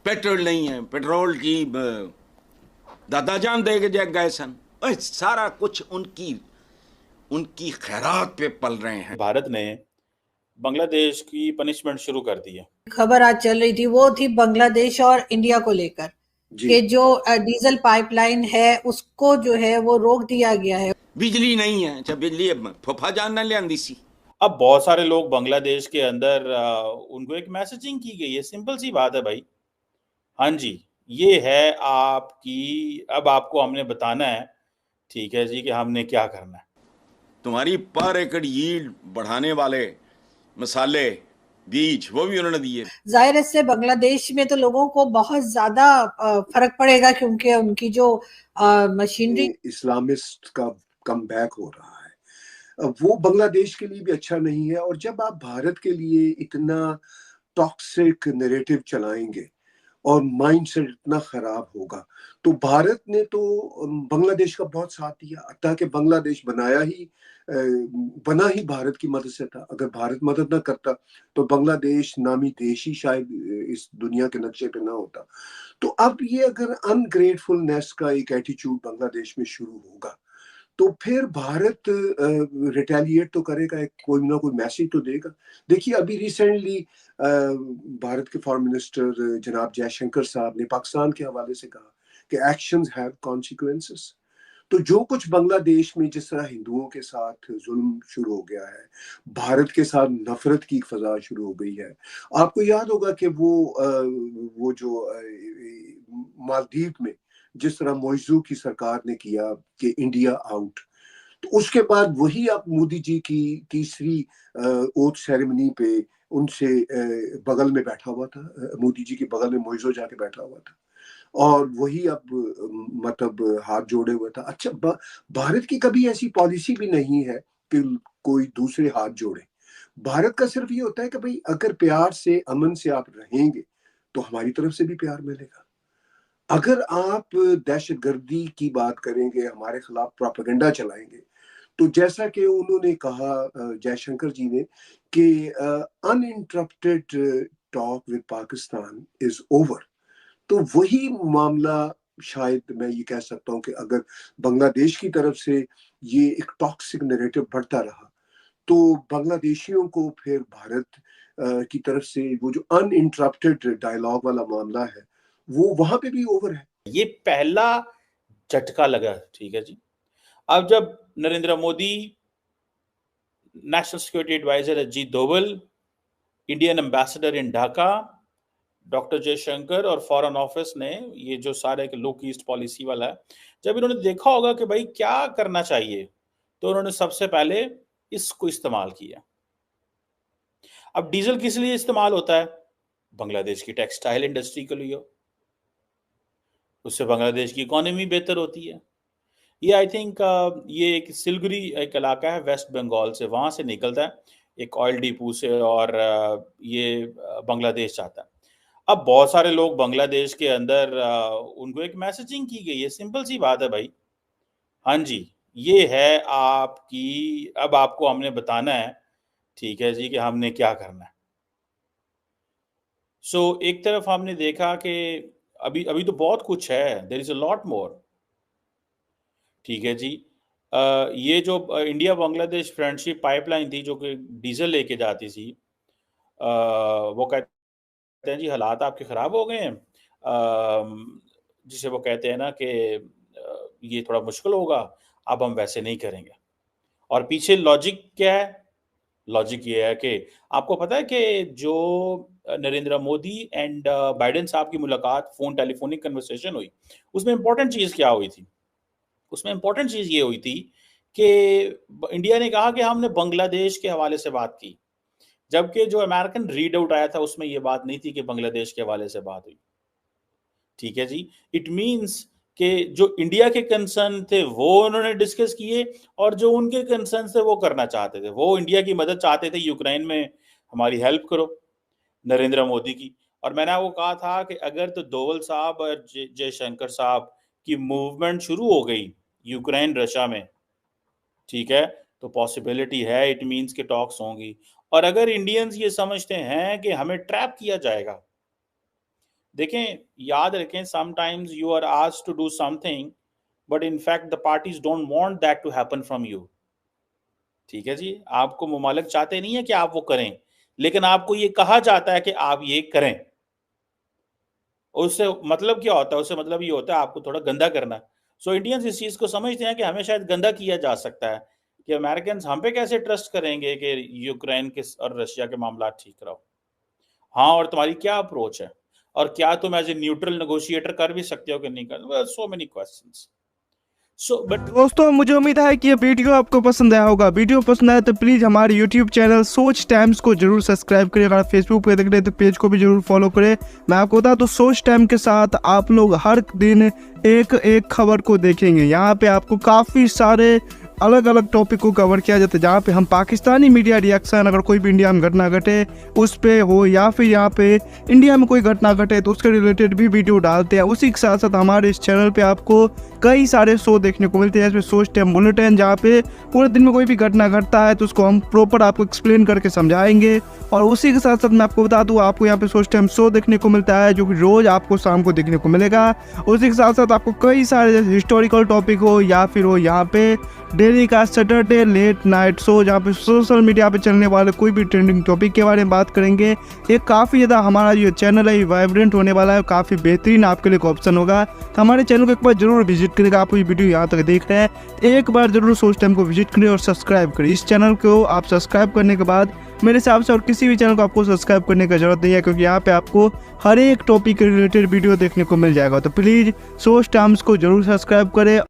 Petrol नहीं है, petrol की दादाजान दे के जग गए सन। सारा कुछ उनकी उनकी खैरात पे पल रहे हैं। भारत ने बांग्लादेश की पनिशमेंट शुरू कर दी है। खबर आज चल रही थी वो थी बांग्लादेश और इंडिया को लेकर कि जो डीजल पाइपलाइन है उसको जो है वो रोक दिया गया है। बिजली नहीं है, अच्छा बिजली फुफा जान ना लियांदी सी। अब बहुत सारे लोग बांग्लादेश के अंदर उनको एक मैसेजिंग की गई है, सिंपल सी बात है भाई। हाँ जी, ये है आपकी, अब आपको हमने बताना है, ठीक है जी, कि हमने क्या करना है। तुम्हारी पर एकड़ यील्ड बढ़ाने वाले मसाले, बीज, वो भी उन्होंने दिए। जाहिर है इससे बांग्लादेश में तो लोगों को बहुत ज्यादा फर्क पड़ेगा क्योंकि उनकी जो मशीनरी इस्लामिस्ट का कम बैक हो रहा है। अब वो बांग्लादेश के लिए भी अच्छा नहीं है। और जब आप भारत के लिए इतना टॉक्सिक नैरेटिव चलाएंगे और माइंडसेट इतना खराब होगा, तो भारत ने तो बांग्लादेश का बहुत साथ दिया। ताकि बांग्लादेश बना ही भारत की मदद से था। अगर भारत मदद ना करता तो बांग्लादेश नामी देश ही शायद इस दुनिया के नक्शे पे ना होता। तो अब ये अगर अनग्रेटफुलनेस का एक एटीट्यूड बांग्लादेश में शुरू होगा तो फिर भारत रिटेलिएट तो करेगा, कोई ना कोई मैसेज तो देगा। देखिए अभी रिसेंटली भारत के फॉरेन मिनिस्टर जनाब जयशंकर साहब ने पाकिस्तान के हवाले से कहा कि एक्शंस हैव कॉन्सिक्वेंसेस। तो जो कुछ बांग्लादेश में जिस तरह हिंदुओं के साथ जुल्म शुरू हो गया है, भारत के साथ नफरत की फजा शुरू हो गई है। आपको याद होगा कि वो जो मालदीव में जिस तरह मौजू की सरकार ने किया कि इंडिया आउट, तो उसके बाद वही आप मोदी जी की तीसरी ओथ सेरेमनी पे उनसे बगल में बैठा हुआ था। मोदी जी के बगल में मौजू जाके बैठा हुआ था और वही अब मतलब हाथ जोड़े हुए था। अच्छा, भारत की कभी ऐसी पॉलिसी भी नहीं है कि कोई दूसरे हाथ जोड़े। भारत का सिर्फ ये होता है कि भाई अगर प्यार से अमन से आप रहेंगे तो हमारी तरफ से भी प्यार मिलेगा। अगर आप दहशतगर्दी की बात करेंगे, हमारे खिलाफ प्रोपेगेंडा चलाएंगे, तो जैसा कि उन्होंने कहा जयशंकर जी ने कि uninterrupted talk with Pakistan is over. तो वही मामला शायद मैं ये कह सकता हूँ कि अगर बांग्लादेश की तरफ से ये एक टॉक्सिक नैरेटिव बढ़ता रहा तो बांग्लादेशियों को फिर भारत की तरफ से वो जो अनइंटरप्टेड डायलॉग वाला मामला है वो वहां पे भी ओवर है। ये पहला झटका लगा, ठीक है जी। अब जब Narendra Modi, national security advisor Ajit Doval, Indian ambassador in Dhaka doctor Jaishankar और फॉरेन ऑफिस ने ये जो सारे लुक ईस्ट पॉलिसी वाला है, जब इन्होंने देखा होगा कि भाई क्या करना चाहिए, तो उन्होंने सबसे पहले इसको इस्तेमाल किया। अब डीजल किस लिए इस्तेमाल होता है? बांग्लादेश की टेक्सटाइल इंडस्ट्री के लिए, उससे बांग्लादेश की इकोनॉमी बेहतर होती है। ये आई थिंक ये एक सिलगुरी एक इलाका है वेस्ट बंगाल से, वहां से निकलता है एक ऑयल डिपो से, और ये बांग्लादेश जाता है। अब बहुत सारे लोग बांग्लादेश के अंदर उनको एक मैसेजिंग की गई है, सिंपल सी बात है भाई। हाँ जी, ये है आपकी, अब आपको हमने बताना है, ठीक है जी, कि हमने क्या करना है। सो एक तरफ हमने देखा कि अभी अभी तो बहुत कुछ है, there is a lot more, ठीक है जी। ये जो इंडिया बांग्लादेश फ्रेंडशिप पाइपलाइन थी जो कि डीजल लेके जाती थी, वो कहते हैं जी हालात आपके ख़राब हो गए हैं, जिसे वो कहते हैं ना कि ये थोड़ा मुश्किल होगा, अब हम वैसे नहीं करेंगे। और पीछे लॉजिक क्या है? लॉजिक ये है कि आपको पता है कि जो नरेंद्र मोदी एंड बाइडेन साहब की मुलाकात, फ़ोन टेलीफोनिक कन्वर्सेशन हुई, उसमें इंपॉर्टेंट चीज़ क्या हुई थी? उसमें इंपॉर्टेंट चीज़ ये हुई थी कि इंडिया ने कहा कि हमने बांग्लादेश के हवाले से बात की, जबकि जो अमेरिकन रीड आउट आया था उसमें ये बात नहीं थी कि बांग्लादेश के हवाले से बात हुई, ठीक है जी। इट मीन्स कि जो इंडिया के कंसर्न थे वो उन्होंने डिस्कस किए, और जो उनके कंसर्न थे वो करना चाहते थे, वो इंडिया की मदद चाहते थे, यूक्रेन में हमारी हेल्प करो नरेंद्र मोदी की। और मैंने आपको कहा था कि अगर तो डोवल साहब और जयशंकर साहब की मूवमेंट शुरू हो गई यूक्रेन रशिया में, ठीक है, तो पॉसिबिलिटी है, इट मीन्स के टॉक्स होंगी। और अगर इंडियंस ये समझते हैं कि हमें ट्रैप किया जाएगा, देखें, याद रखें, sometimes you are asked to do something but in fact the parties don't want that to happen from you. ठीक है जी, आपको मुमालिक चाहते नहीं है कि आप वो करें, लेकिन आपको ये कहा जाता है कि आप ये करें। उससे मतलब क्या होता है? उससे मतलब ये होता है आपको थोड़ा गंदा करना। सो इंडियंस इस चीज को समझते हैं कि हमें शायद गंदा किया जा सकता है, कि अमेरिकन हम पे कैसे ट्रस्ट करेंगे कि यूक्रेन के और रशिया के मामला ठीक कराओ। हाँ, और तुम्हारी क्या अप्रोच है, और क्या तुम एज ए न्यूट्रल नेगोशिएटर कर भी सकते हो कि नहीं कर? So many questions. बट दोस्तों, मुझे उम्मीद है कि ये वीडियो आपको पसंद आया होगा। वीडियो पसंद आया तो प्लीज़ हमारे यूट्यूब चैनल सोच टाइम्स को जरूर सब्सक्राइब करें। अगर फेसबुक पे देख रहे हैं तो पेज को भी जरूर फॉलो करें। मैं आपको बता दूं, सोच टाइम के साथ आप लोग हर दिन एक खबर को देखेंगे। यहाँ पे आपको काफ़ी सारे अलग अलग टॉपिक को कवर किया जाता है, जहाँ पे हम पाकिस्तानी मीडिया रिएक्शन, अगर कोई भी इंडिया में घटना घटे उस पे हो, या फिर यहाँ पे इंडिया में कोई घटना घटे तो उसके रिलेटेड भी वीडियो डालते हैं। उसी के साथ साथ हमारे इस चैनल पे आपको कई सारे शो देखने को मिलते हैं, जैसे सोच टाइम बुलेटिन, जहाँ पे पूरे दिन में कोई भी घटना घटता है तो उसको हम प्रॉपर आपको एक्सप्लेन करके समझाएंगे। और उसी के साथ साथ मैं आपको बता दूँ, आपको यहाँ पे सोच टाइम शो देखने को मिलता है जो कि रोज़ आपको शाम को देखने को मिलेगा। उसी के साथ साथ आपको कई सारे जैसे हिस्टोरिकल टॉपिक हो, या फिर हो यहाँ पे डेली का सैटरडे लेट नाइट शो, जहाँ पे सोशल मीडिया पे चलने वाले कोई भी ट्रेंडिंग टॉपिक के बारे में बात करेंगे। ये काफ़ी ज़्यादा हमारा जो चैनल है वाइब्रेंट होने वाला है, काफ़ी बेहतरीन आपके लिए ऑप्शन होगा। तो हमारे चैनल को एक बार जरूर विजिट करेगा। आप ये वीडियो यहाँ तक देख रहे हैं, एक बार जरूर सोच टाइम को विजिट करें और सब्सक्राइब करें। इस चैनल को आप सब्सक्राइब करने के बाद मेरे हिसाब से और किसी भी चैनल को आपको सब्सक्राइब करने की जरूरत नहीं है, क्योंकि यहाँ पे आपको हर एक टॉपिक के रिलेटेड वीडियो देखने को मिल जाएगा। तो प्लीज़ सोच टाइम्स को जरूर सब्सक्राइब करें।